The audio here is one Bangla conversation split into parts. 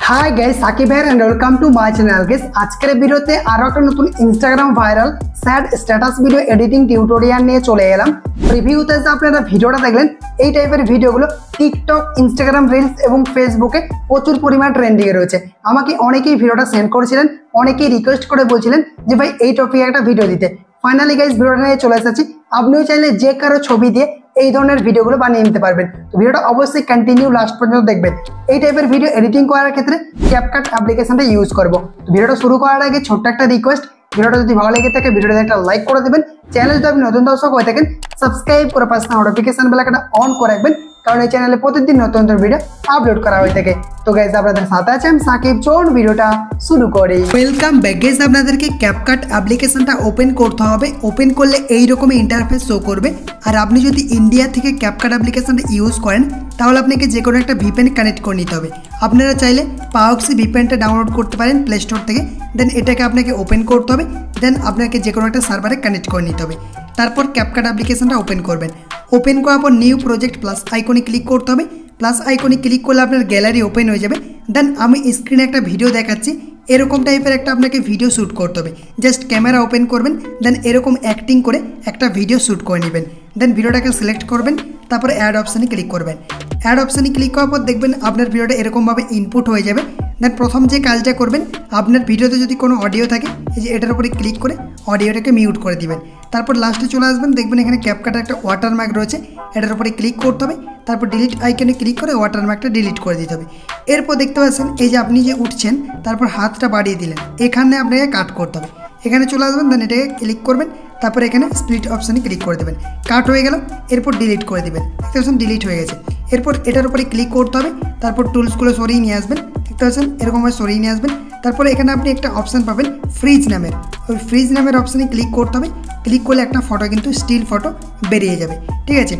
Hi guys Sakib here and welcome to my channel guys আজকের ভিডিওতে আরো একটা নতুন Instagram viral sad status video editing tutorial নিয়ে চলে এলাম। রিভিউতে যে আপনারা ভিডিওটা দেখলেন এই টাইপের ভিডিওগুলো টিকটক, ইনস্টাগ্রাম রিলস এবং ফেসবুকে প্রচুর পরিমাণ ট্রেন্ডিং এ রয়েছে। আমাকে অনেকেই ভিডিওটা সেন্ড করেছিলেন, অনেকেই রিকোয়েস্ট করে বলছিলেন যে ভাই এই টপিকে একটা ভিডিও দিতে। ফাইনালি গাইস ভিডিওটা নিয়ে চলে এসেছি। আপনিও চাইলে যে কারো ছবি দিয়ে এই ধরনের ভিডিওগুলো বানিয়ে নিতে পারবেন। তো ভিডিওটা অবশ্যই কন্টিনিউ লাস্ট পর্যন্ত দেখবেন। এই টাইপের ভিডিও এডিটিং করার ক্ষেত্রে ক্যাপকাট অ্যাপ্লিকেশনটা ইউজ করব। তো ভিডিওটা শুরু করার আগে ছোট্ট একটা রিকোয়েস্ট, ভিডিওটা যদি ভালো লেগে থাকে ভিডিওতে একটা লাইক করে দেবেন। চ্যানেল যদি আপনি নতুন দর্শক হয়ে থাকেন সাবস্ক্রাইব করে পাশে নোটিফিকেশন বেলটা অন করে রাখবেন, কারণ এই চ্যানেলে প্রতিদিন নতুন নতুন ভিডিও আপলোড করা হয়ে থাকে। তো গাইস আপনাদের সাথে আছে আমি সাকিব, চলুন ভিডিওটা শুরু করি। Welcome back guys. আপনাদেরকে ক্যাপকাট অ্যাপ্লিকেশনটা ওপেন করতে হবে। ওপেন করলে এই রকম ইন্টারফেস শো করবে। আর আপনি যদি ইন্ডিয়া থেকে ক্যাপকাট অ্যাপ্লিকেশনটা ইউজ করেন তাহলে আপনাকে যে কোনো একটা ভিপিএন কানেক্ট করে নিতে হবে। আপনারা চাইলে পাওক্সি ভিপিএনটা ডাউনলোড করতে পারেন প্লে স্টোর থেকে। দেন এটাকে আপনাকে ওপেন করতে হবে। দেন আপনাকে যে কোনো একটা সার্ভারে কানেক্ট করে নিতে হবে। তারপর ক্যাপকাট অ্যাপ্লিকেশনটা ওপেন করবেন। ওপেন করার পর নিউ প্রজেক্ট প্লাস আইকনে ক্লিক করতে হবে। প্লাস আইকনে ক্লিক করলে আপনার গ্যালারি ওপেন হয়ে যাবে। দেন আমি স্ক্রিনে একটা ভিডিও দেখাচ্ছি, এরকম টাইপের একটা আপনাকে ভিডিও শ্যুট করতে হবে। জাস্ট ক্যামেরা ওপেন করবেন, দেন এরকম অ্যাক্টিং করে একটা ভিডিও শ্যুট করে নেবেন। দেন ভিডিওটাকে সিলেক্ট করবেন, তারপরে অ্যাড অপশানে ক্লিক করবেন। অ্যাড অপশানে ক্লিক করার পর দেখবেন আপনার ভিডিওটা এরকমভাবে ইনপুট হয়ে যাবে। দেন প্রথম যে কাজটা করবেন, আপনার ভিডিওতে যদি কোনো অডিও থাকে এই যে এটার উপরে ক্লিক করে অডিওটাকে মিউট করে দিবেন। তারপর লাস্টে চলে আসবেন, দেখবেন এখানে ক্যাপকাটের একটা ওয়াটারমার্ক রয়েছে, এটার উপরে ক্লিক করতে হবে। তারপর ডিলিট আইকনে ক্লিক করে ওয়াটারমার্কটা ডিলিট করে দিতে হবে। এরপর দেখতে পাচ্ছেন এই যে আপনি যে উঠছেন তারপর হাতটা বাড়িয়ে দিলেন, এখানে আপনাকে কাট করতে হবে। এখানে চলে আসবেন, দেন এটাকে ক্লিক করবেন। তারপর এখানে স্প্লিট অপশানে ক্লিক করে দেবেন। কাট হয়ে গেল, এরপর ডিলিট করে দেবেন। দেখতে পাচ্ছেন ডিলিট হয়ে গেছে। এরপর এটার উপরে ক্লিক করতে হবে। তারপর টুলসগুলো সরিয়ে নিয়ে আসবেন। দেখতে পাচ্ছেন এরকমভাবে সরিয়ে নিয়ে আসবেন। তারপরে এখানে আপনি একটা অপশান পাবেন ফ্রিজ নামের, ওই ফ্রিজ নামের অপশানে ক্লিক করতে হবে। ক্লিক করলে একটা ফটো কিন্তু স্টিল ফটো বেরিয়ে যাবে, ঠিক আছে।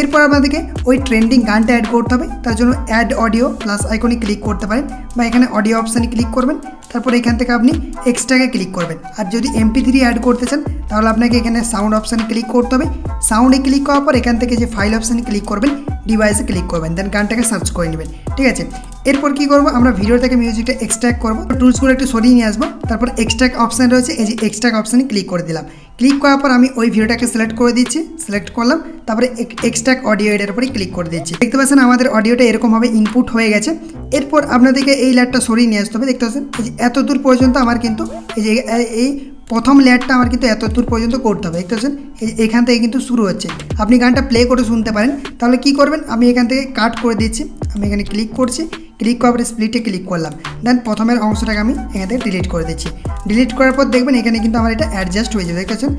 এরপর আপনাদেরকে ওই ট্রেন্ডিং গানটা অ্যাড করতে হবে। তার জন্য অ্যাড অডিও প্লাস আইকনে ক্লিক করতে পারেন, বা এখানে অডিও অপশানে ক্লিক করবেন। তারপর এখান থেকে আপনি এক্সট্রাকে ক্লিক করবেন। আর যদি MP3 অ্যাড করতে চান তাহলে আপনাকে এখানে সাউন্ড অপশানে ক্লিক করতে হবে। সাউন্ডে ক্লিক করার পর এখান থেকে যে ফাইল অপশানে ক্লিক করবেন, ডিভাইসে ক্লিক করবেন, দেন গানটাকে সার্চ করে নেবেন, ঠিক আছে। এরপর কী করবো, আমরা ভিডিও থেকে মিউজিকটা এক্সট্রাক্ট করবো। টুলসগুলো একটু সরিয়ে নিয়ে আসবো। তারপর এক্সট্রাক্ট অপশান রয়েছে, এই যে এক্সট্রাক্ট অপশানে ক্লিক করে দিলাম। ক্লিক করার পর আমি ওই ভিডিওটাকে সিলেক্ট করে দিচ্ছি, সিলেক্ট করলাম। তারপরে এক্সট্রাক্ট অডিও এটার উপরে ক্লিক করে দিচ্ছি। দেখতে পাচ্ছেন আমাদের অডিওটা এরকমভাবে ইনপুট হয়ে গেছে। এরপর আপনাদেরকে এই লেয়ারটা সরিয়ে নিয়ে আসতে হবে। দেখতে পাচ্ছেন এই যে এত দূর পর্যন্ত আমার কিন্তু এই যে এই প্রথম লেয়ারটা আমার কিন্তু এত দূর পর্যন্ত করতে হবে। দেখতে পাচ্ছেন এখান থেকে কিন্তু শুরু হচ্ছে। আপনি গানটা প্লে করে শুনতে পারেন। তাহলে কি করবেন, আমি এখান থেকে কাট করে দিচ্ছি। আমি এখানে ক্লিক করছি, ক্লিক করার পরে স্প্লিটে ক্লিক করলাম। দেন প্রথমের অংশটাকে আমি এখান থেকে ডিলিট করে দিচ্ছি। ডিলিট করার পর দেখবেন এখানে কিন্তু আমার এটা অ্যাডজাস্ট হয়ে যাবে। দেখতে পাচ্ছেন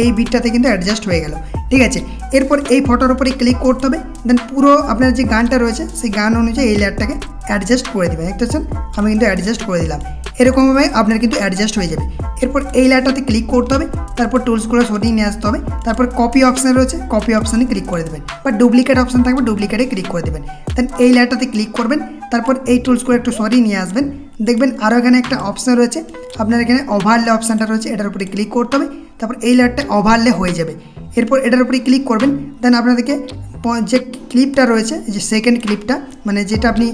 এই বিটটাতে কিন্তু অ্যাডজাস্ট হয়ে গেল, ঠিক আছে। এরপর এই ফটোর উপরে ক্লিক করতে হবে। দেন পুরো আপনার যে গানটা রয়েছে সেই গান অনুযায়ী এই লেয়ারটাকে অ্যাডজাস্ট করে দেবেন। দেখতে পাচ্ছেন আমি কিন্তু অ্যাডজাস্ট করে দিলাম। এরকমভাবে আপনার কিন্তু অ্যাডজাস্ট হয়ে যাবে। এরপর এই লেয়ারটাতে ক্লিক করতে হবে। তারপর টুলসগুলো সরিয়ে নিয়ে আসতে হবে। তারপর কপি অপশান রয়েছে, কপি অপশানে ক্লিক করে দেবেন, বা ডুপ্লিকেট অপশান থাকবে ডুপ্লিকেটে ক্লিক করে দেবেন। দেন এই লেয়ারটাতে ক্লিক করবেন। তারপর এই টুলসগুলো একটু সরিয়ে নিয়ে আসবেন। দেখবেন আরও এখানে একটা অপশান রয়েছে, আপনার এখানে ওভারলে অপশানটা রয়েছে, এটার উপরে ক্লিক করতে হবে। তারপর এই লেয়ারটা ওভারলে হয়ে যাবে। এরপর এটার উপরে ক্লিক করবেন। দেন আপনাদেরকে যে ক্লিপটা রয়েছে, যে সেকেন্ড ক্লিপটা মানে যেটা আপনি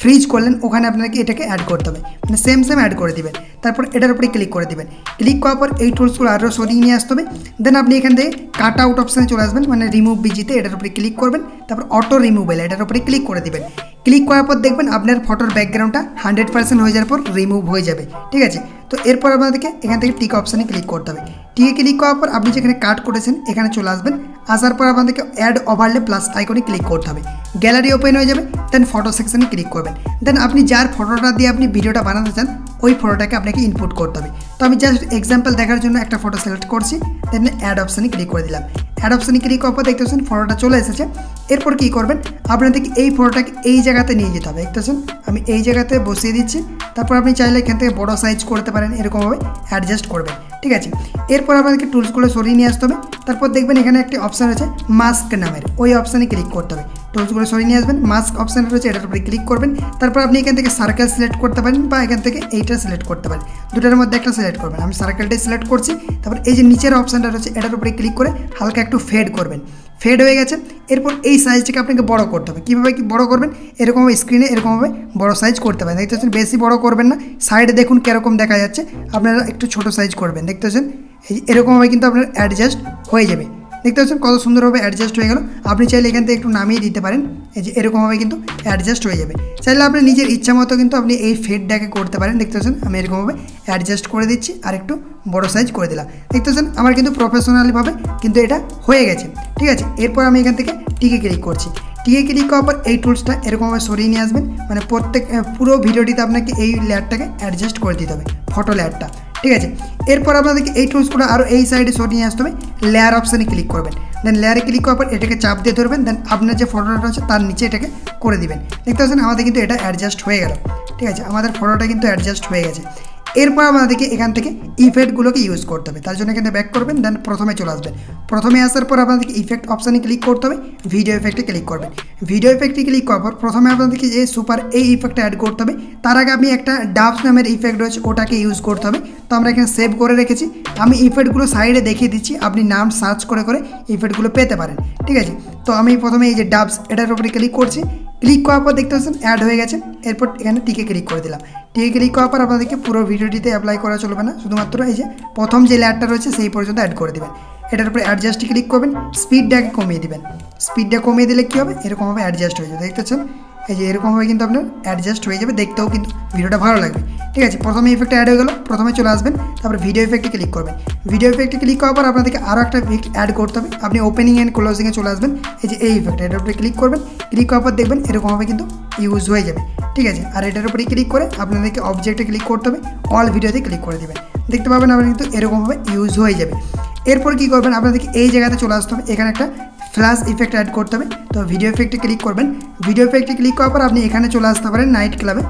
ফ্রিজ করলেন, ওখানে আপনাকে এটাকে অ্যাড করতে হবে, মানে সেম অ্যাড করে দেবেন। তারপর এটার উপরে ক্লিক করে দেবেন। ক্লিক করার পর এই টুলসগুলো আরও সরিয়ে নিয়ে আসতে হবে। দেন আপনি এখান থেকে কাট আউট অপশানে চলে আসবেন, মানে রিমুভ বিজিতে এটার উপরে ক্লিক করবেন। তারপর অটো রিমুভেল এটার উপরে ক্লিক করে দেবেন। ক্লিক করার পর দেখবেন আপনার ফটোর ব্যাকগ্রাউন্ডটা 100% হয়ে যাওয়ার পর রিমুভ হয়ে যাবে, ঠিক আছে। তো এরপর আপনাদেরকে এখান থেকে টিক অপশানে ক্লিক করতে হবে। টিকে ক্লিক করার পর আপনি যেখানে কাট করেছেন এখানে চলে আসবেন। আসার পর আপনাদেরকে অ্যাড ওভারলে প্লাস আইকনে ক্লিক করতে হবে। গ্যালারি ওপেন হয়ে যাবে। দেন ফটো সেকশনে ক্লিক করবেন। দেন আপনি যার ফটোটা দিয়ে আপনি ভিডিওটা বানাতে চান ওই ফটোটাকে আপনাকে ইনপুট করতে হবে। তো আমি জাস্ট এক্সাম্পল দেখার জন্য একটা ফটো সিলেক্ট করছি। দেন অ্যাড অপশানে ক্লিক করে দিলাম। অ্যাড অপশানে ক্লিক করার পর দেখতে পাচ্ছেন ফটোটা চলে এসেছে। এরপর কী করবেন, আপনাদেরকে এই ফটোটাকে এই জায়গাতে নিয়ে যেতে হবে। দেখতে পাচ্ছেন আমি এই জায়গাতে বসিয়ে দিচ্ছি। তারপর আপনি চাইলে এখান থেকে বড় সাইজ করতে পারেন, এরকমভাবে অ্যাডজাস্ট করবেন, ঠিক আছে। এরপর আপনাদেরকে টুলসগুলো সরিয়ে নিয়ে আসতে হবে। তারপর দেখবেন এখানে একটি অপশান রয়েছে মাস্ক নামের, ওই অপশানে ক্লিক করতে হবে। টুলসগুলো সরিয়ে নিয়ে আসবেন। মাস্ক অপশান রয়েছে, এটার উপরে ক্লিক করবেন। তারপর আপনি এখান থেকে সার্কেল সিলেক্ট করতে পারেন, বা এখান থেকে এইটা সিলেক্ট করতে পারেন। দুটার মধ্যে একটা সিলেক্ট করবেন। আমি সার্কেলটাই সিলেক্ট করছি। তারপর এই যে নিচের অপশানটা রয়েছে এটার উপরে ক্লিক করে হালকা একটু ফেড করবেন। ফেড হয়ে গেছে। এরপর এই সাইজটাকে আপনাকে বড় করতে হবে। কীভাবে কি বড় করবেন, এরকমভাবে স্ক্রিনে এরকমভাবে বড় সাইজ করতে পারেন। দেখতে পাচ্ছেন বেশি বড় করবেন না, সাইডে দেখুন কীরকম দেখা যাচ্ছে, আপনারা একটু ছোট সাইজ করবেন। দেখতে পাচ্ছেন এরকমভাবে কিন্তু আপনার অ্যাডজাস্ট হয়ে যাবে। দেখতে পাচ্ছেন কত সুন্দরভাবে অ্যাডজাস্ট হয়ে গেল। আপনি চাইলে এখান থেকে একটু নামিয়ে দিতে পারেন, এই যে এরকমভাবে কিন্তু অ্যাডজাস্ট হয়ে যাবে। চাইলে আপনি নিজের ইচ্ছা মতো কিন্তু আপনি এই ফেডটাকে করতে পারেন। দেখতে পাচ্ছেন আমি এরকমভাবে অ্যাডজাস্ট করে দিচ্ছি আর একটু বড় সাইজ করে দিলাম। দেখতে পাচ্ছেন আমার কিন্তু প্রফেশনালিভাবে কিন্তু এটা হয়ে গেছে। ঠিক আছে, এরপর আমি এখান থেকে টিকে ক্লিক করছি। টিকে ক্লিক করার পর এই টুলসটা এরকমভাবে সরিয়ে নিয়ে আসবেন, মানে পুরো ভিডিওটিতে আপনাকে এই লেয়ারটাকে অ্যাডজাস্ট করে দিতে হবে, ফটো লেয়ারটা। ঠিক আছে, এরপর আপনাদেরকে এই টুলসগুলো আরও এই সাইডে সরিয়ে নিয়ে আসতে হবে। লেয়ার অপশানে ক্লিক করবেন, দেন লেয়ারে ক্লিক করার পর এটাকে চাপ দিয়ে ধরবেন, দেন আপনার যে ফটোটা আছে তার নিচে এটাকে করে দিবেন। দেখতে পাচ্ছেন আমাদের কিন্তু এটা অ্যাডজাস্ট হয়ে গেল। ঠিক আছে, আমাদের ফটোটা কিন্তু অ্যাডজাস্ট হয়ে গেছে। এরপর আমাদেরকে এখান থেকে ইফেক্টগুলোকে ইউজ করতে হবে। তার জন্য এখানে ব্যাক করবেন, দেন প্রথমে চলে আসবেন। প্রথমে আসার পর আপনাদেরকে ইফেক্ট অপশানে ক্লিক করতে হবে, ভিডিও ইফেক্টে ক্লিক করবেন। ভিডিও ইফেক্টে ক্লিক করার পর প্রথমে আপনাদেরকে যে সুপার এই ইফেক্টটা অ্যাড করতে হবে। তার আগে আমি একটা ডাবস নামের ইফেক্ট রয়েছে ওটাকে ইউজ করতে হবে। তো আমরা এখানে সেভ করে রেখেছি, আমি ইফেক্টগুলো সাইডে দেখিয়ে দিচ্ছি, আপনি নাম সার্চ করে করে ইফেক্টগুলো পেতে পারেন। ঠিক আছে, তো আমি প্রথমে এই যে ডাবস এটার উপরে ক্লিক করছি। ক্লিক করার পর দেখতে পাচ্ছেন অ্যাড হয়ে গেছে। এরপর এখানে টিকে ক্লিক করে দিলাম। টিকে ক্লিক করার পর আপনাদেরকে পুরো ভিডিওটিতে অ্যাপ্লাই করা চলবে না, শুধুমাত্র এই যে প্রথম যে লেয়ারটা রয়েছে সেই পর্যন্ত অ্যাড করে দেবেন। এটার উপরে অ্যাডজাস্টে ক্লিক করবেন, স্পিডটাকে কমিয়ে দেবেন। স্পিডটা কমিয়ে দিলে কী হবে, এরকমভাবে অ্যাডজাস্ট হয়ে যাবে। দেখতে পাচ্ছেন এই যে এরকমভাবে কিন্তু আপনার অ্যাডজাস্ট হয়ে যাবে, দেখতেও কিন্তু ভিডিওটা ভালো লাগবে। ঠিক আছে, প্রথমে ইফেক্টটা অ্যাড হয়ে গেল। প্রথমে চলে আসবেন, তারপর ভিডিও ইফেক্টে ক্লিক করবেন। ভিডিও ইফেক্টে ক্লিক করার পর আপনাদেরকে আরও একটা ইফেক্ট অ্যাড করতে হবে। আপনি ওপেনিং অ্যান্ড ক্লোজিংয়ে চলে আসবেন, এই যে এই ইফেক্ট এটার উপরে ক্লিক করবেন। ক্লিক করার পর দেখবেন এরকমভাবে কিন্তু ইউজ হয়ে যাবে। ঠিক আছে, আর এটার উপরে ক্লিক করে আপনাদেরকে অবজেক্টে ক্লিক করতে হবে, অল ভিডিওতে ক্লিক করে দেবেন। দেখতে পাবেন আপনার কিন্তু এরকমভাবে ইউজ হয়ে যাবে। এরপর কী করবেন, আপনাদেরকে এই জায়গাতে চলে আসতে হবে, এখানে একটা ফ্ল্যাশ ইফেক্ট অ্যাড করতে হবে। তো ভিডিও ইফেক্টে ক্লিক করবেন। ভিডিও ইফেক্টে ক্লিক করার পর আপনি এখানে চলে আসতে পারেন নাইট ক্লাবে।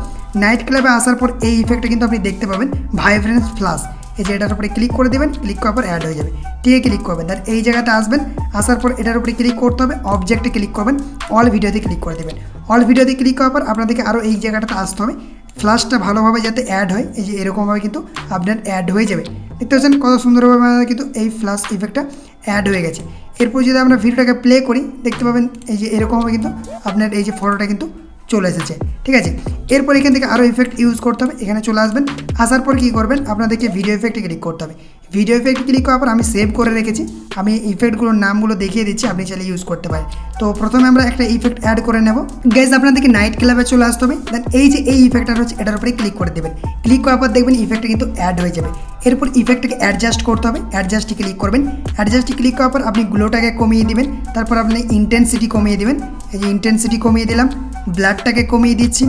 নাইট ক্লাবে আসার পর এই ইফেক্টটা কিন্তু আপনি দেখতে পাবেন, ভাইব্রেন্স ফ্ল্যাশ। এই যে এটার উপরে ক্লিক করে দেবেন, ক্লিক করার পর অ্যাড হয়ে যাবে। টিকে ক্লিক করবেন, তার এই জায়গাতে আসবেন। আসার পর এটার উপরে ক্লিক করতে হবে, অবজেক্টে ক্লিক করবেন, অল ভিডিওতে ক্লিক করে দেবেন। অল ভিডিওতে ক্লিক করার পর আপনাদেরকে আরও এই জায়গাটাতে আসতে হবে, ফ্ল্যাশটা ভালোভাবে যাতে অ্যাড হয়। এই যে এরকমভাবে কিন্তু আপনার অ্যাড হয়ে যাবে। দেখতে পাচ্ছেন কত সুন্দরভাবে কিন্তু এই ফ্ল্যাশ ইফেক্টটা অ্যাড হয়ে গেছে। এরপর যদি আমরা ভিডিওটাকে প্লে করি, দেখতে পাবেন এই যে এরকমভাবে কিন্তু আপনার এই যে ফটোটা কিন্তু চলে এসেছে। ঠিক আছে, এরপর এখান থেকে আরও ইফেক্ট ইউজ করতে হবে। এখানে চলে আসবেন, আসার পর কী করবেন, আপনাদেরকে ভিডিও ইফেক্টে ক্লিক করতে হবে। ভিডিও ইফেক্টে ক্লিক করার পর আমি সেভ করে রেখেছি, আমি ইফেক্টগুলোর নামগুলো দেখিয়ে দিচ্ছি, আপনি চাইলে ইউজ করতে পারেন। তো প্রথমে আমরা একটা ইফেক্ট অ্যাড করে নেব। গাইজ আপনাদেরকে নাইট ক্লাবে চলে আসতে হবে, দেন এই যে এই ইফেক্টটা রয়েছে এটার উপরে ক্লিক করে দেবেন। ক্লিক করার পর দেখবেন ইফেক্টটা কিন্তু অ্যাড হয়ে যাবে। এরপর ইফেক্টটাকে অ্যাডজাস্ট করতে হবে, অ্যাডজাস্টে ক্লিক করবেন। অ্যাডজাস্টে ক্লিক করার পর আপনি গ্লোটাকে কমিয়ে দিবেন, তারপর আপনি ইন্টেন্সিটি কমিয়ে দিবেন। এই যে ইন্টেন্সিটি কমিয়ে দিলাম, ব্লাডটাকে কমিয়ে দিচ্ছি,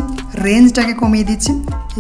রেঞ্জটাকে কমিয়ে দিচ্ছি,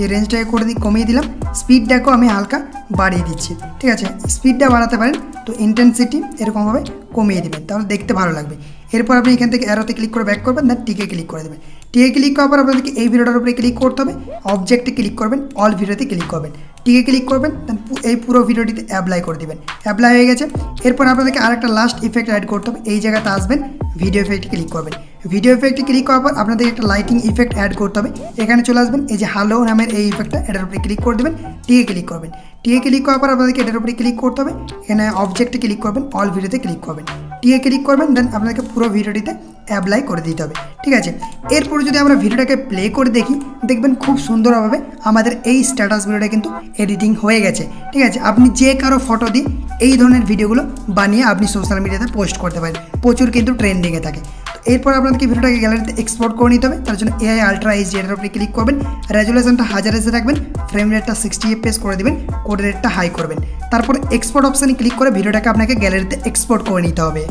এই রেঞ্জটাকে কমিয়ে দিলাম। স্পিডটাকেও আমি হালকা বাড়িয়ে দিচ্ছি। ঠিক আছে, স্পিডটা বাড়াতে পারেন, তো ইন্টেন্সিটি এরকমভাবে কমিয়ে দেবেন, তাহলে দেখতে ভালো লাগবে। এরপর আপনি এখান থেকে অ্যারোতে ক্লিক করে ব্যাক করবেন, দেন টিকে ক্লিক করে দেবেন। টিকে ক্লিক করার পর আপনাদেরকে এই ভিডিওটার উপরে ক্লিক করতে হবে, অবজেক্টে ক্লিক করবেন, অল ভিডিওতে ক্লিক করবেন, টিকে ক্লিক করবেন, দেন এই পুরো ভিডিওটিতে অ্যাপ্লাই করে দেবেন। অ্যাপ্লাই হয়ে গেছে। এরপর আপনাদেরকে আরেকটা লাস্ট ইফেক্ট অ্যাড করতে হবে। এই জায়গাতে আসবেন, ভিডিও ইফেক্টে ক্লিক করবেন। ভিডিও ইফেক্টে ক্লিক করার পর আপনাদের একটা লাইটিং ইফেক্ট অ্যাড করতে হবে। এখানে চলে আসবেন, এই যে হ্যালো নামের এই ইফেক্টটা এটার উপরে ক্লিক করে দেবেন, টিকে ক্লিক করবেন। টিকে ক্লিক করার পর আপনাদেরকে এটার উপরে ক্লিক করতে হবে। এখানে অবজেক্টে ক্লিক করবেন, অল ভিডিওতে ক্লিক করবেন, টিকে ক্লিক করবেন, দেন আপনাদেরকে পুরো ভিডিওটিতে অ্যাপ্লাই করে দিতে হবে। ঠিক আছে, এরপর যদি আমরা ভিডিওটাকে প্লে করে দেখি, দেখবেন খুব সুন্দরভাবে আমাদের এই স্ট্যাটাস ভিডিওটা কিন্তু এডিটিং হয়ে গেছে। ঠিক আছে, আপনি যে কারো ফটো দিয়ে এই ধরনের ভিডিওগুলো বানিয়ে আপনি সোশ্যাল মিডিয়াতে পোস্ট করতে পারেন, প্রচুর কিন্তু ট্রেন্ডিংয়ে থাকে। এরপর আপনাদেরকে ভিডিওটাকে গ্যালারিতে এক্সপোর্ট করে নিতে হবে। তার জন্য AI আলট্রা এইচডি এর উপরে ক্লিক করবেন, রেজুলেশনটা 1000 রাখবেন, ফ্রেম রেটটা 60 fps করে দেবেন, কোড রেটটা হাই করবেন। তারপর এক্সপোর্ট অপশানে ক্লিক করে ভিডিওটাকে আপনাকে গ্যালারিতে এক্সপোর্ট করে নিতে হবে।